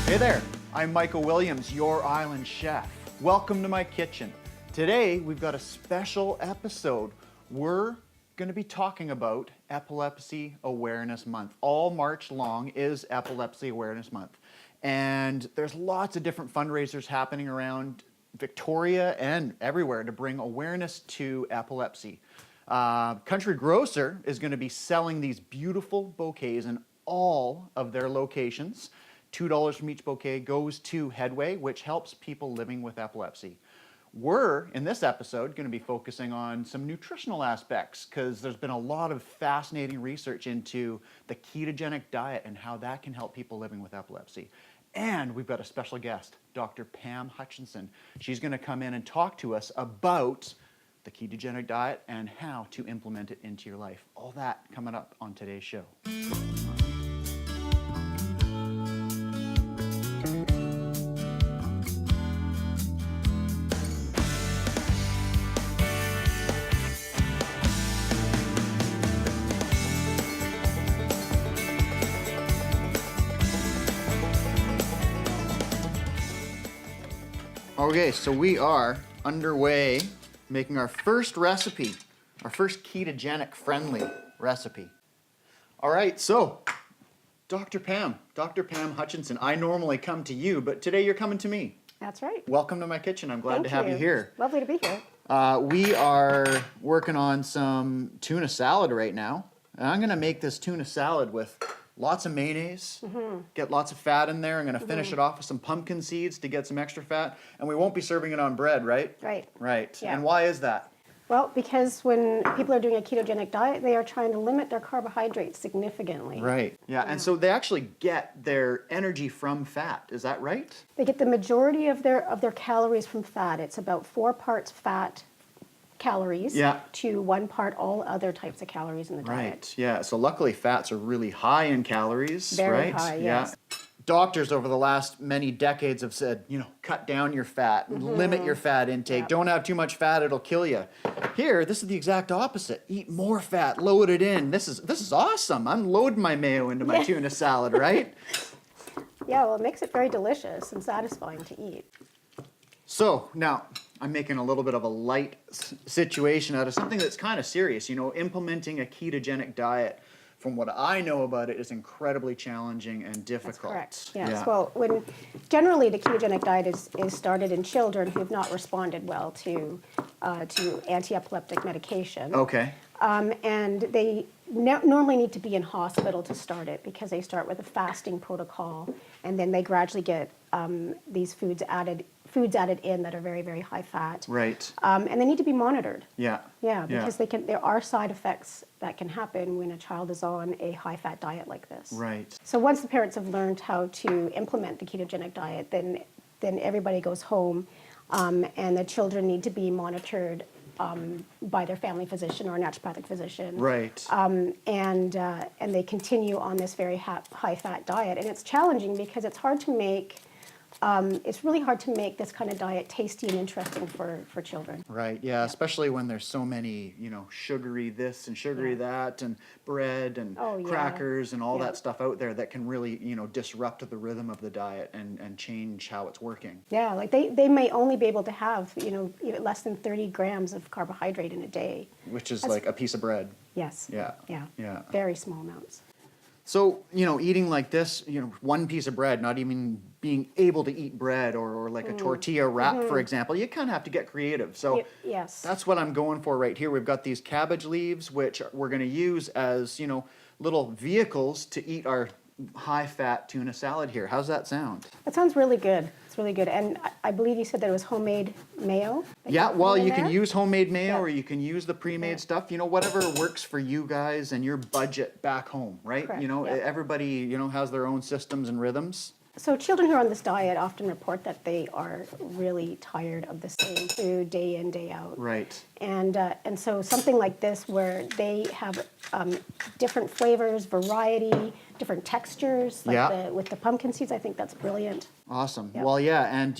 Hey there, I'm Michael Williams, your island chef. Welcome to my kitchen. Today, we've got a special episode. We're going to be talking about Epilepsy Awareness Month. All March long is Epilepsy Awareness Month. And there's lots of different fundraisers happening around Victoria and everywhere to bring awareness to epilepsy. Country Grocer is going to be selling these beautiful bouquets in all of their locations. $2 from each bouquet goes to HeadWay, which helps people living with epilepsy. We're, in this episode, going to be focusing on some nutritional aspects because there's been a lot of fascinating research into the ketogenic diet and how that can help people living with epilepsy. And we've got a special guest, Dr. Pam Hutchinson. She's going to come in and talk to us about the ketogenic diet and how to implement it into your life. All that coming up on today's show. Okay, so we are underway making our first recipe, our first ketogenic friendly recipe. All right, so Dr. Pam Hutchinson, I normally come to you, but today you're coming to me. That's right. Welcome to my kitchen. I'm glad to have you here. Lovely to be here. We are working on some tuna salad right now. And I'm gonna make this tuna salad with lots of mayonnaise, get lots of fat in there. I'm going to finish it off with some pumpkin seeds to get some extra fat. And we won't be serving it on bread, right? Right. Right. Yeah. And why is that? Well, because when people are doing a ketogenic diet, they are trying to limit their carbohydrates significantly. Right. Yeah. And so they actually get their energy from fat. Is that right? They get the majority of their calories from fat. It's about 4 parts fat calories to 1 part all other types of calories in the diet. Right. Yeah. So luckily fats are really high in calories, Very right? high, yes. Yeah. Doctors over the last many decades have said, cut down your fat, limit your fat intake, don't have too much fat, it'll kill you. Here, this is the exact opposite. Eat more fat, load it in. This is awesome. I'm loading my mayo into my tuna salad, right? Yeah, well, it makes it very delicious and satisfying to eat. So now I'm making a little bit of a light situation out of something that's kind of serious. Implementing a ketogenic diet, from what I know about it, is incredibly challenging and difficult. That's correct. Yes. Yeah. Well, generally the ketogenic diet is started in children who have not responded well to anti-epileptic medication. Okay. And they normally need to be in hospital to start it because they start with a fasting protocol, and then they gradually get these foods added in that are very, very high fat. Right. And they need to be monitored. Yeah. Yeah, because there are side effects that can happen when a child is on a high-fat diet like this. Right. So once the parents have learned how to implement the ketogenic diet, then everybody goes home, and the children need to be monitored by their family physician or a naturopathic physician. Right. And they continue on this very high-fat diet. And it's challenging because it's hard to make it's really hard to make this kind of diet tasty and interesting for children. Right, yeah, especially when there's so many, sugary this and sugary that and bread and crackers and all that stuff out there that can really, disrupt the rhythm of the diet and change how it's working. Yeah, like they may only be able to have, less than 30 grams of carbohydrate in a day. Which is like a piece of bread. Yes. Yeah. Yeah. Very small amounts. So, eating like this, 1 piece of bread, not even being able to eat bread or like a tortilla wrap, for example, you kind of have to get creative. So yes, that's what I'm going for right here. We've got these cabbage leaves, which we're going to use as, little vehicles to eat our high-fat tuna salad here. How's that sound? That sounds really good. It's really good. And I believe you said that it was homemade mayo? Yeah, well, you can use homemade mayo or you can use the pre-made stuff, whatever works for you guys and your budget back home, right? Correct. Everybody, has their own systems and rhythms. So children who are on this diet often report that they are really tired of the same food day in, day out. Right. And so something like this where they have different flavors, variety, different textures, like with the pumpkin seeds, I think that's brilliant. Awesome. Yep. Well, yeah, and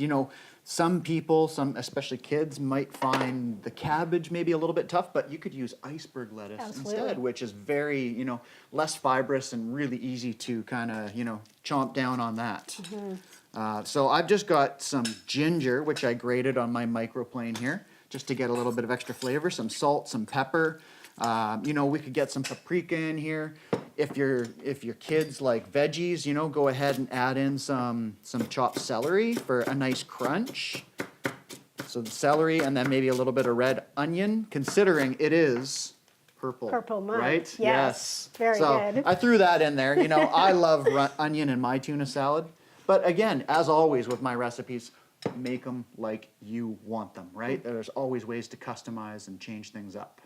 Some people, especially kids, might find the cabbage maybe a little bit tough, but you could use iceberg lettuce Absolutely. instead, which is very, less fibrous and really easy to kind of, chomp down on that. So I've just got some ginger, which I grated on my microplane here, just to get a little bit of extra flavor, some salt, some pepper. We could get some paprika in here. If your kids like veggies, go ahead and add in some chopped celery for a nice crunch. So the celery and then maybe a little bit of red onion, considering it is purple. Purple month. Right? Yes. Very so good. I threw that in there. I love onion in my tuna salad. But again, as always with my recipes, make them like you want them, right? There's always ways to customize and change things up.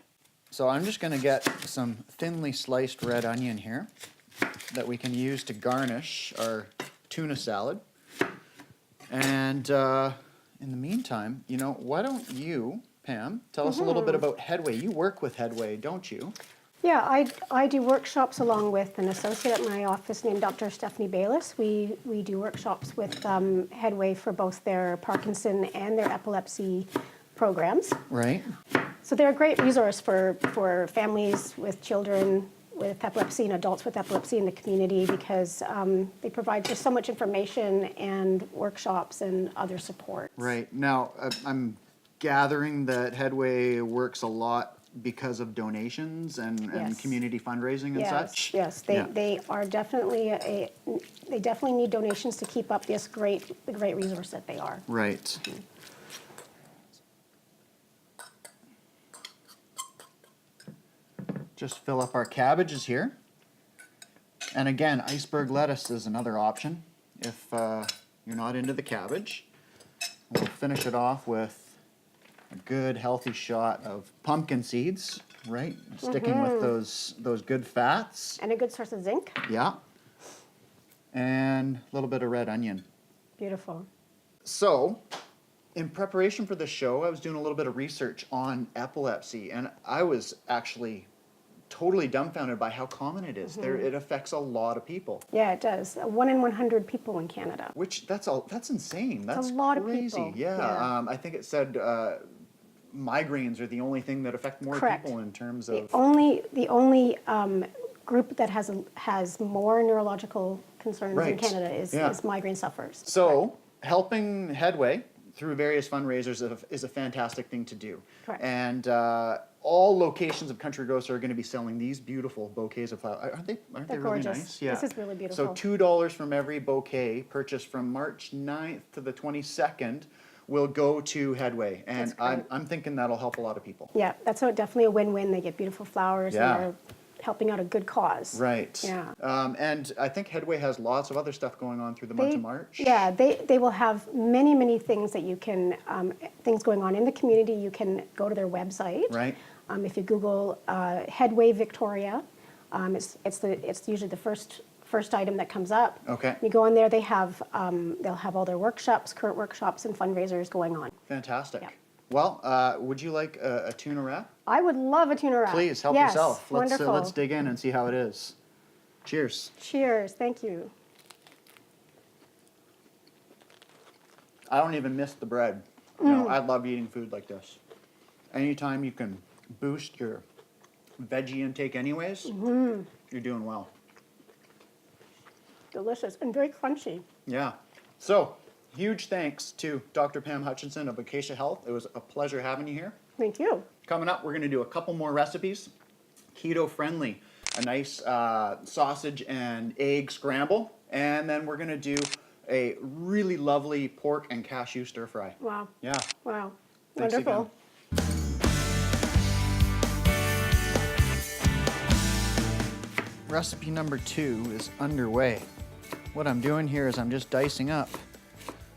So I'm just going to get some thinly sliced red onion here that we can use to garnish our tuna salad. And in the meantime, why don't you, Pam, tell us a little bit about HeadWay. You work with HeadWay, don't you? Yeah, I do workshops along with an associate at my office named Dr. Stephanie Bayless. We do workshops with HeadWay for both their Parkinson and their epilepsy programs. Right. So they're a great resource for families with children with epilepsy and adults with epilepsy in the community because they provide just so much information and workshops and other supports. Right. Now, I'm gathering that HeadWay works a lot because of donations and Yes. community fundraising and such. Yes, they are definitely they definitely need donations to keep up this great resource that they are. Right. Just fill up our cabbages here. And again, iceberg lettuce is another option if you're not into the cabbage. We'll finish it off with a good healthy shot of pumpkin seeds, right? Sticking with those good fats. And a good source of zinc. Yeah. And a little bit of red onion. Beautiful. So, in preparation for the show, I was doing a little bit of research on epilepsy, and I was actually totally dumbfounded by how common it is. It affects a lot of people. Yeah, it does. 1 in 100 people in Canada. Which that's insane. That's a lot of crazy. people. Yeah. I think it said migraines are the only thing that affect more Correct. people in terms The of. only group that has more neurological concerns Right. in Canada is migraine sufferers. So, helping HeadWay through various fundraisers is a fantastic thing to do. Correct. And all locations of Country Grocer are going to be selling these beautiful bouquets of flowers. Aren't they They're really gorgeous. nice? Yeah. This is really beautiful. So $2 from every bouquet purchased from March 9th to the 22nd will go to HeadWay. And That's great. I'm thinking that'll help a lot of people. Yeah, that's definitely a win-win. They get beautiful flowers Yeah. and they're helping out a good cause. Right. Yeah. And I think HeadWay has lots of other stuff going on through the month of March. Yeah, they will have many things that you can, things going on in the community. You can go to their website. Right. If you Google HeadWay Victoria, it's usually the first item that comes up. Okay. You go in there, they'll have all their workshops, current workshops and fundraisers going on. Fantastic. Yeah. Well, would you like a tuna wrap? I would love a tuna wrap. Please help Yes, yourself. Wonderful. Let's dig in and see how it is. Cheers. Cheers. Thank you. I don't even miss the bread. I love eating food like this. Anytime you can boost your veggie intake anyways, you're doing well. Delicious and very crunchy. Yeah. So, huge thanks to Dr. Pam Hutchinson of Acacia Health. It was a pleasure having you here. Thank you. Coming up, we're going to do a couple more recipes. Keto friendly, a nice sausage and egg scramble. And then we're going to do a really lovely pork and cashew stir fry. Wow. Yeah. Wow. Thanks Wonderful. again. Recipe number 2 is underway. What I'm doing here is I'm just dicing up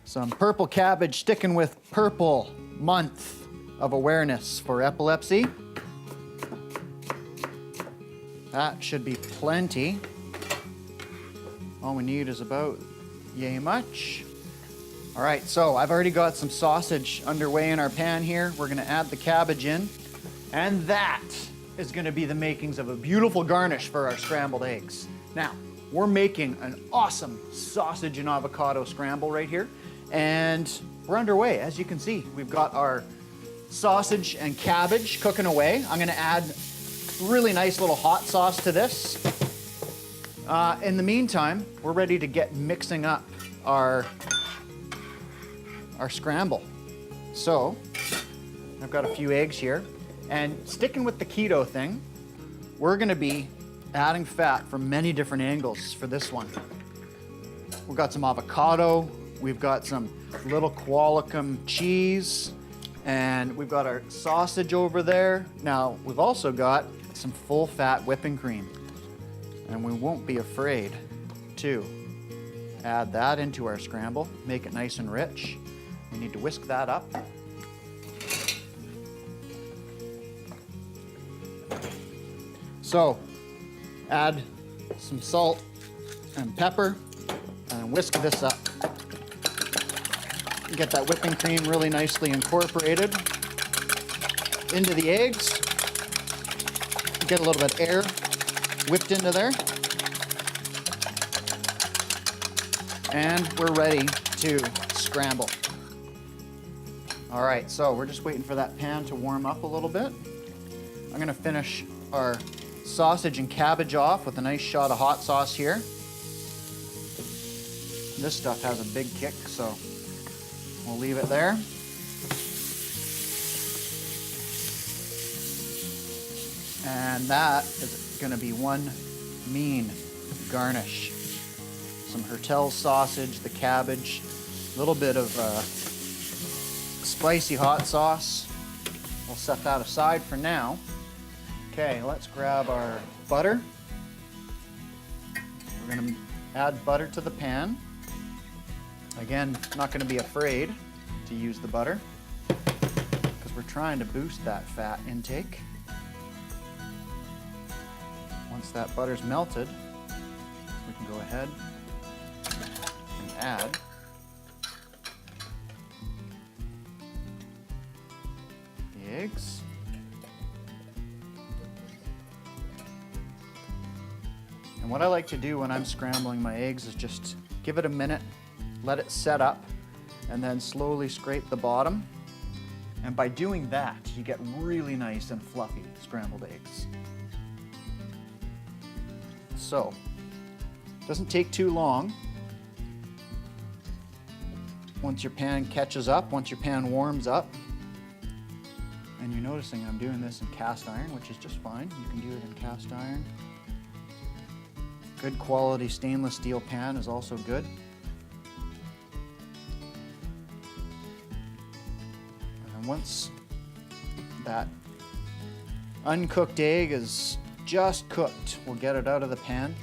some purple cabbage, sticking with purple month of awareness for epilepsy. That should be plenty. All we need is about yay much. All right, so I've already got some sausage underway in our pan here. We're gonna add the cabbage in, and that is gonna be the makings of a beautiful garnish for our scrambled eggs. Now, we're making an awesome sausage and avocado scramble right here, and we're underway. As you can see, we've got our sausage and cabbage cooking away. I'm gonna add really nice little hot sauce to this. In the meantime, we're ready to get mixing up our scramble. So, I've got a few eggs here, and sticking with the keto thing, we're gonna be adding fat from many different angles for this one. We've got some avocado, we've got some little Qualicum cheese, and we've got our sausage over there. Now, we've also got some full-fat whipping cream, and we won't be afraid to add that into our scramble, make it nice and rich. We need to whisk that up. So, add some salt and pepper and whisk this up. Get that whipping cream really nicely incorporated into the eggs. Get a little bit of air whipped into there. And we're ready to scramble. All right, so we're just waiting for that pan to warm up a little bit. I'm gonna finish our sausage and cabbage off with a nice shot of hot sauce here. This stuff has a big kick, so we'll leave it there. And that is gonna be one mean garnish. Some Hertel sausage, the cabbage, a little bit of spicy hot sauce. We'll set that aside for now. Okay, let's grab our butter. We're gonna add butter to the pan. Again, not gonna be afraid to use the butter because we're trying to boost that fat intake. Once that butter's melted, we can go ahead and add the eggs. And what I like to do when I'm scrambling my eggs is just give it a minute, let it set up, and then slowly scrape the bottom. And by doing that, you get really nice and fluffy scrambled eggs. So, it doesn't take too long. Once your pan catches up, once your pan warms up, and you're noticing I'm doing this in cast iron, which is just fine. You can do it in cast iron. Good quality stainless steel pan is also good. And once that uncooked egg is just cooked, we'll get it out of the pan,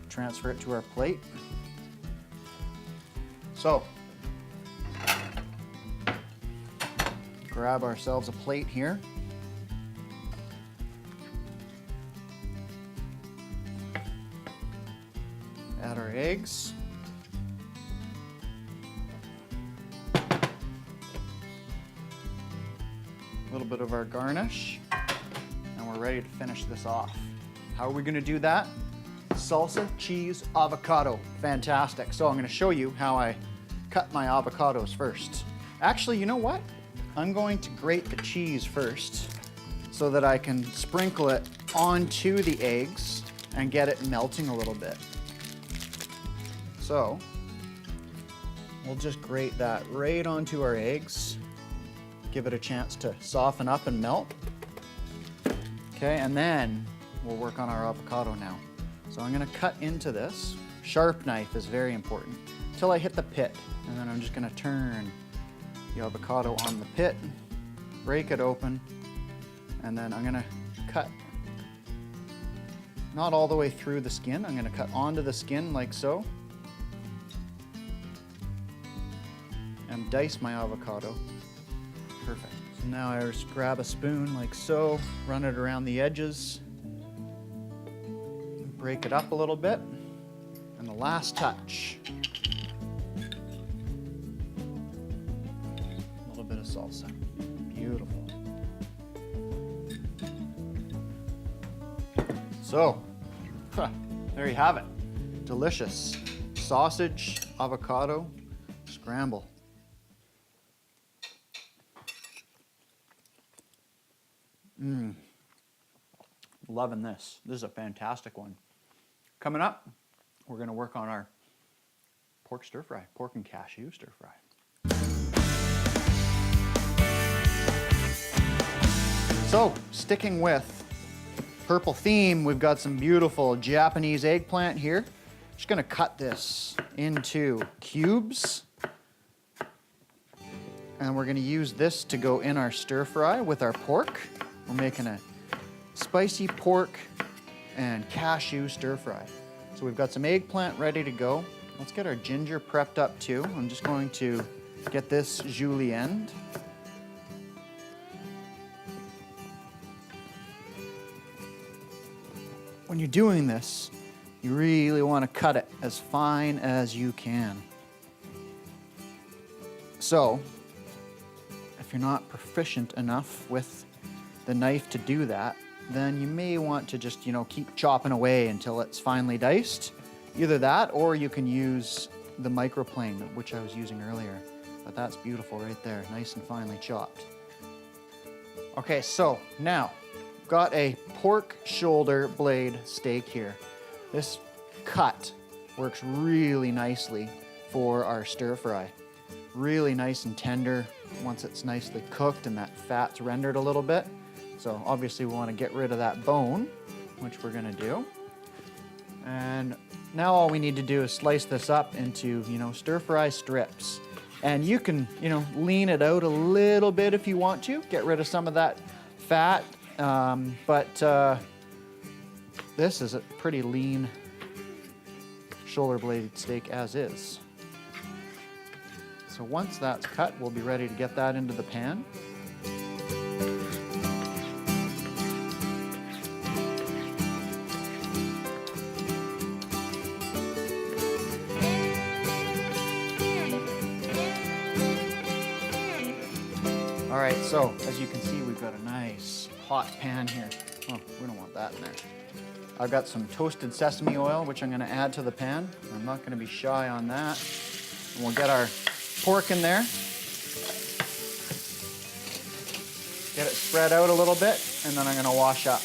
transfer it to our plate. So, grab ourselves a plate here. Add our eggs. A little bit of our garnish. And we're ready to finish this off. How are we gonna do that? Salsa, cheese, avocado. Fantastic. So I'm gonna show you how I cut my avocados first. Actually, you know what? I'm going to grate the cheese first so that I can sprinkle it onto the eggs and get it melting a little bit. So, we'll just grate that right onto our eggs. Give it a chance to soften up and melt. Okay, and then we'll work on our avocado now. So I'm gonna cut into this. Sharp knife is very important. Until I hit the pit, and then I'm just gonna turn the avocado on the pit, break it open, and then I'm gonna cut not all the way through the skin. I'm gonna cut onto the skin like so, and dice my avocado. Perfect. So now I just grab a spoon like so, run it around the edges, break it up a little bit, and the last touch, a little bit of salsa. Beautiful. So, there you have it. Delicious sausage, avocado, scramble. Loving this. This is a fantastic one. Coming up, we're going to work on our pork stir fry, pork and cashew stir fry. So, sticking with purple theme, we've got some beautiful Japanese eggplant here. Just going to cut this into cubes. And we're going to use this to go in our stir fry with our pork. We're making a spicy pork and cashew stir fry. So we've got some eggplant ready to go. Let's get our ginger prepped up too. I'm just going to get this julienne. When you're doing this, you really want to cut it as fine as you can. So, if you're not proficient enough with the knife to do that, then you may want to just, keep chopping away until it's finely diced. Either that, or you can use the microplane, which I was using earlier. But that's beautiful right there, nice and finely chopped. Okay, so now, got a pork shoulder blade steak here. This cut works really nicely for our stir fry. Really nice and tender once it's nicely cooked and that fat's rendered a little bit. So obviously we want to get rid of that bone, which we're going to do. And now all we need to do is slice this up into, stir fry strips. And you can, lean it out a little bit if you want to, get rid of some of that fat. But this is a pretty lean shoulder blade steak as is. So once that's cut, we'll be ready to get that into the pan. All right, so as you can see, we've got a nice hot pan here. Oh, we don't want that in there. I've got some toasted sesame oil, which I'm going to add to the pan. I'm not going to be shy on that. And we'll get our pork in there. Get it spread out a little bit, and then I'm going to wash up.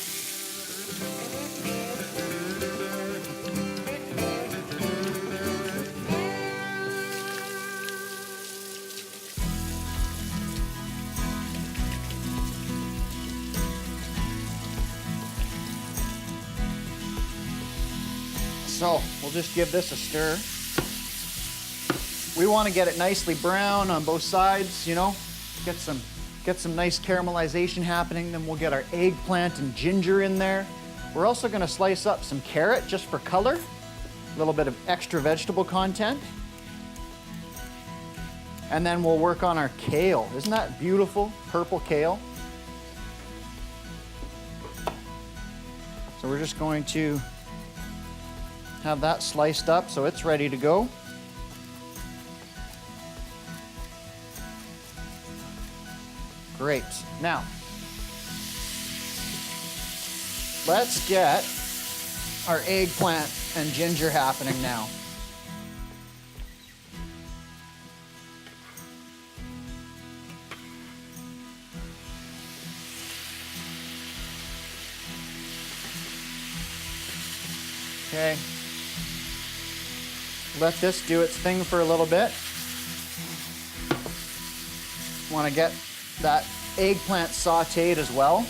So we'll just give this a stir. We want to get it nicely brown on both sides, get some nice caramelization happening. Then we'll get our eggplant and ginger in there. We're also going to slice up some carrot just for color, a little bit of extra vegetable content. And then we'll work on our kale. Isn't that beautiful? Purple kale. So we're just going to have that sliced up so it's ready to go. Great. Now, let's get our eggplant and ginger happening now. Okay. Let this do its thing for a little bit. Want to get that eggplant sauteed as well.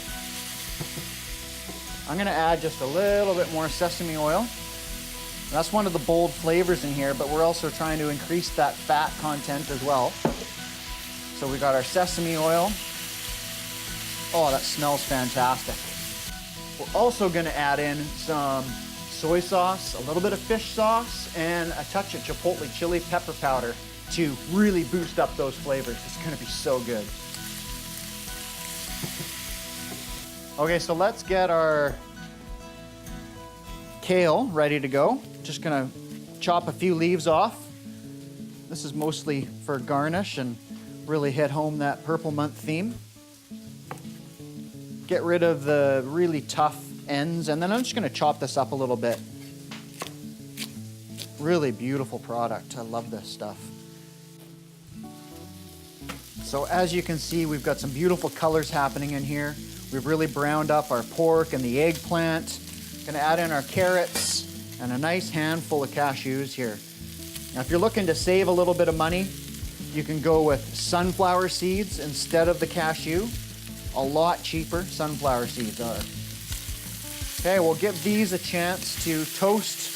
I'm going to add just a little bit more sesame oil. That's one of the bold flavors in here, but we're also trying to increase that fat content as well. So we got our sesame oil. Oh, that smells fantastic. We're also going to add in some soy sauce, a little bit of fish sauce, and a touch of chipotle chili pepper powder to really boost up those flavors. It's going to be so good. Okay, so let's get our kale ready to go. Just going to chop a few leaves off. This is mostly for garnish and really hit home that purple month theme. Get rid of the really tough ends, and then I'm just going to chop this up a little bit. Really beautiful product. I love this stuff. So as you can see, we've got some beautiful colors happening in here. We've really browned up our pork and the eggplant. Gonna add in our carrots and a nice handful of cashews here. Now, if you're looking to save a little bit of money, you can go with sunflower seeds instead of the cashew. A lot cheaper, sunflower seeds are. Okay, we'll give these a chance to toast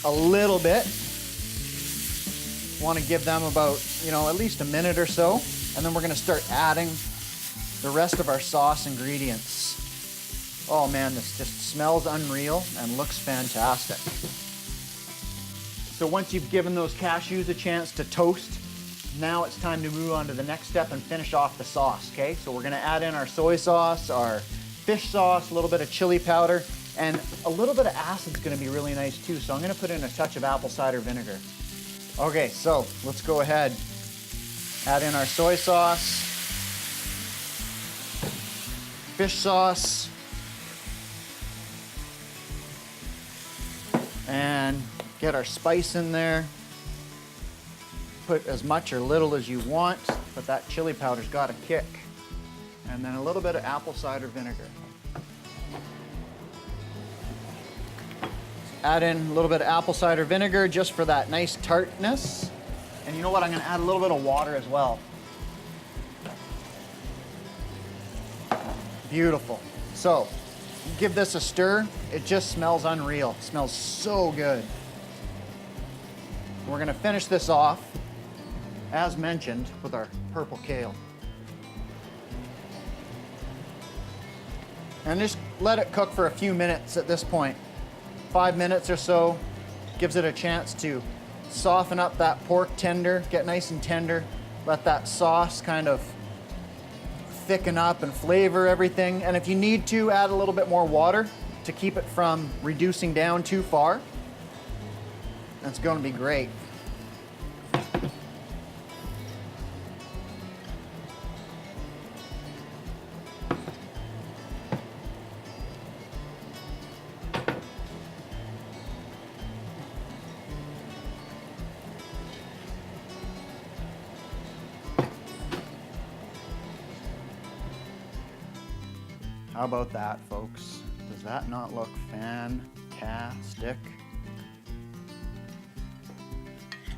a little bit. Want to give them about, at least a minute or so. And then we're gonna start adding the rest of our sauce ingredients. Oh man, this just smells unreal and looks fantastic. So once you've given those cashews a chance to toast, now it's time to move on to the next step and finish off the sauce, okay? So we're gonna add in our soy sauce, our fish sauce, a little bit of chili powder, and a little bit of acid's gonna be really nice too. So I'm gonna put in a touch of apple cider vinegar. Okay, so let's go ahead. Add in our soy sauce, fish sauce, and get our spice in there. Put as much or little as you want, but that chili powder's got a kick. And then a little bit of apple cider vinegar. Add in a little bit of apple cider vinegar just for that nice tartness. And you know what? I'm gonna add a little bit of water as well. Beautiful. So, give this a stir. It just smells unreal. It smells so good. We're gonna finish this off, as mentioned, with our purple kale. And just let it cook for a few minutes at this point. 5 minutes or so. Gives it a chance to soften up that pork tender, get nice and tender. Let that sauce kind of thicken up and flavor everything. And if you need to, add a little bit more water to keep it from reducing down too far. That's going to be great. How about that, folks? Does that not look fantastic?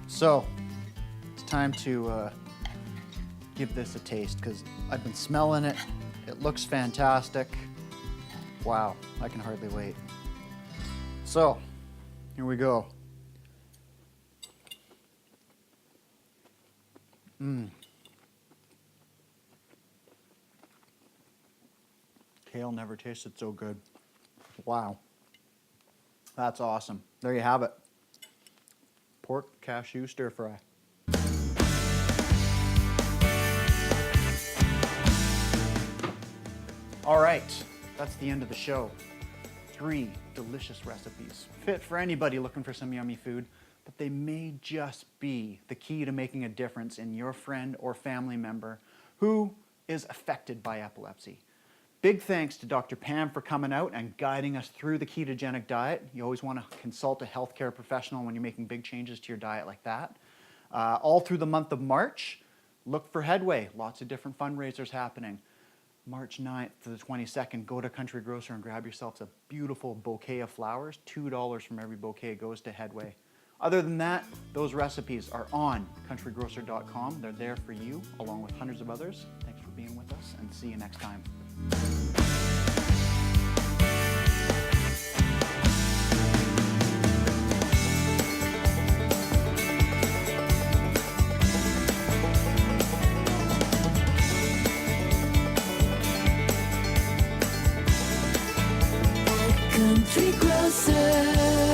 So, it's time to give this a taste because I've been smelling it. It looks fantastic. Wow, I can hardly wait. So, here we go. Kale never tasted so good. Wow. That's awesome. There you have it. Pork cashew stir fry. All right, that's the end of the show. 3 delicious recipes. Fit for anybody looking for some yummy food, but they may just be the key to making a difference in your friend or family member who is affected by epilepsy. Big thanks to Dr. Pam for coming out and guiding us through the ketogenic diet. You always want to consult a healthcare professional when you're making big changes to your diet like that. All through the month of March, look for HeadWay. Lots of different fundraisers happening. March 9th to the 22nd, go to Country Grocer and grab yourselves a beautiful bouquet of flowers. $2 from every bouquet goes to HeadWay. Other than that, those recipes are on countrygrocer.com. They're there for you, along with hundreds of others. Thanks for being with us, and see you next time. Country Grocer.